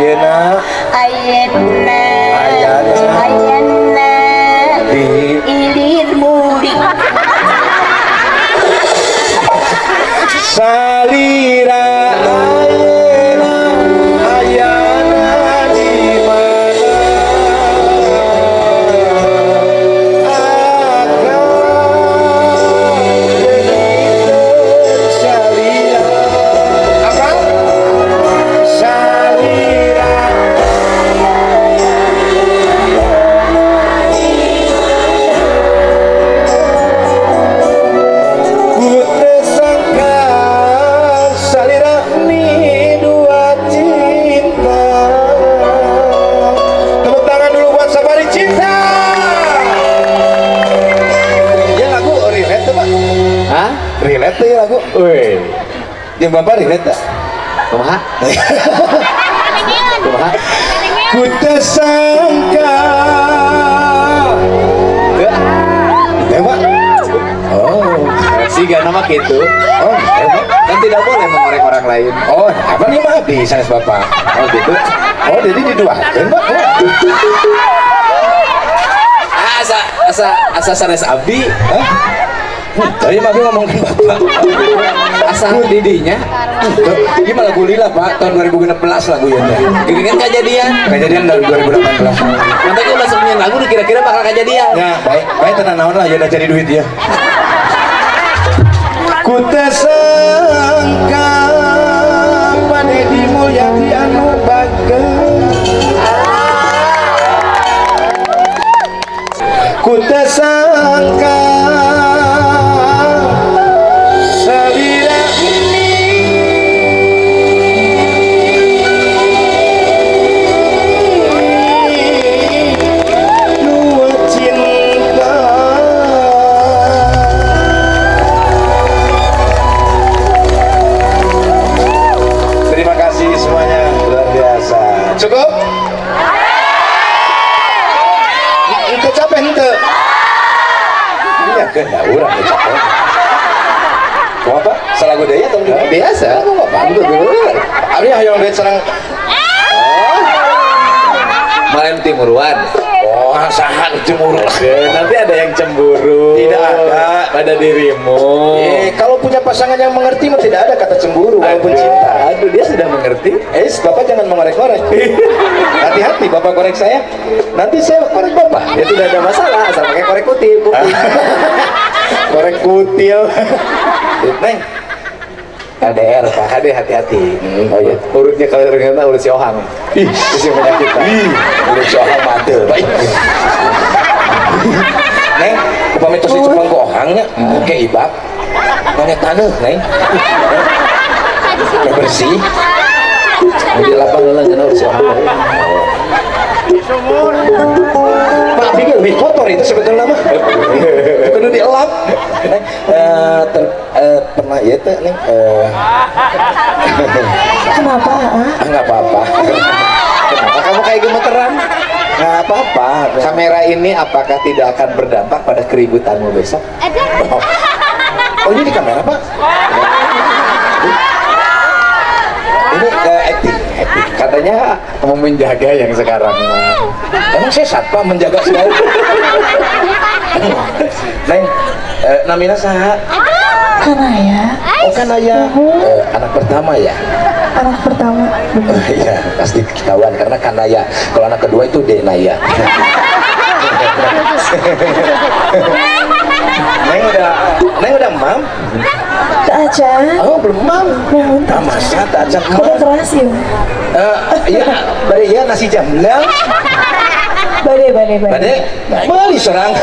ayeuna ayana di ilir mudik salira ayeuna ayana di mana salira apa salira Kutre sangka salira ni dua cinta. Tepuk tangan dulu buat Sabari Cinta. Ya lagu relate tuh Pak. Hah? Relate tuh ya lagu. Wih. Yang Bapak relate tak? Kumaha? Kumaha? Kutre sangka. Tembak. Oh. Si gak nama gitu. Oh, tembak. Kan tidak boleh mengorek orang lain. Oh, apa nih mah di sanes Bapak? Oh gitu. Oh, jadi diduakeun Pak. Asa sanes abdi. Hah? Tadi mah ngomongin Bapak. Asa didinya. Gimana lagu lila Pak tahun 2016 lagu ya. Gini kan kejadian. Kejadian dari 2018. Nanti kalau masuk nyanyi lagu kira-kira bakal kejadian. Ya, baik tenang naon lah ya udah cari duit ya. Ku teu sangka pada di Mulyati anu bageus. Ku teu sangka salira ini dua cinta. Terima kasih semuanya, luar biasa. Cukup? Itu capek itu. Iya kan, ya urang capek. Mau apa? Salah gue daya atau enggak? Biasa. Mau apa? Abi hayang duit serang. Malam timuruan. Oh, sangat cemburu. Nanti ada yang cemburu. Tidak ada. Pada dirimu. Kalau punya pasangan yang mengerti mah tidak ada kata cemburu walaupun cinta. Aduh, dia sudah mengerti. Bapak jangan mengorek-ngorek. Hati-hati, Bapak korek saya. Nanti saya korek Bapak. Ya tidak ada masalah, asal pakai korek kutil. Korek kutil. Neng, KDR Pak, KD hati-hati. Oh iya, urutnya kalau ternyata urut si Ohang. ih, Terus yang menyakitkan. udah soal mati. Baik. Neng, upami tos dicupang ku ohangnya, ke ibak. Nanya taneuh, Neng. Udah bersih. Di lapangan lah jangan urut si Ohang. Pak, pikir lebih kotor itu sebetulnya mah. Kudu dielap. Neng, pernah ya teh, Neng. kenapa Nggak apa-apa. Kenapa kamu kayak gemeteran? Nggak apa-apa. Kamera ini apakah tidak akan berdampak pada keributanmu besok? Oh, ini di kamera, Pak? Ini acting. Katanya mau menjaga yang sekarang. Emang saya satpam menjaga segala. Neng, namina saha? Kanaya Oh kan ayah. Anak pertama ya? anak pertama Iya, pasti ketahuan karena kanaya. Kalau anak kedua itu denaya. Neng udah mam? tak aja Oh belum mam. belum Nah, masa tak ajak kamu mam? keras ya Iya, bade ya nasi jamblang. bade Bade, beli serang.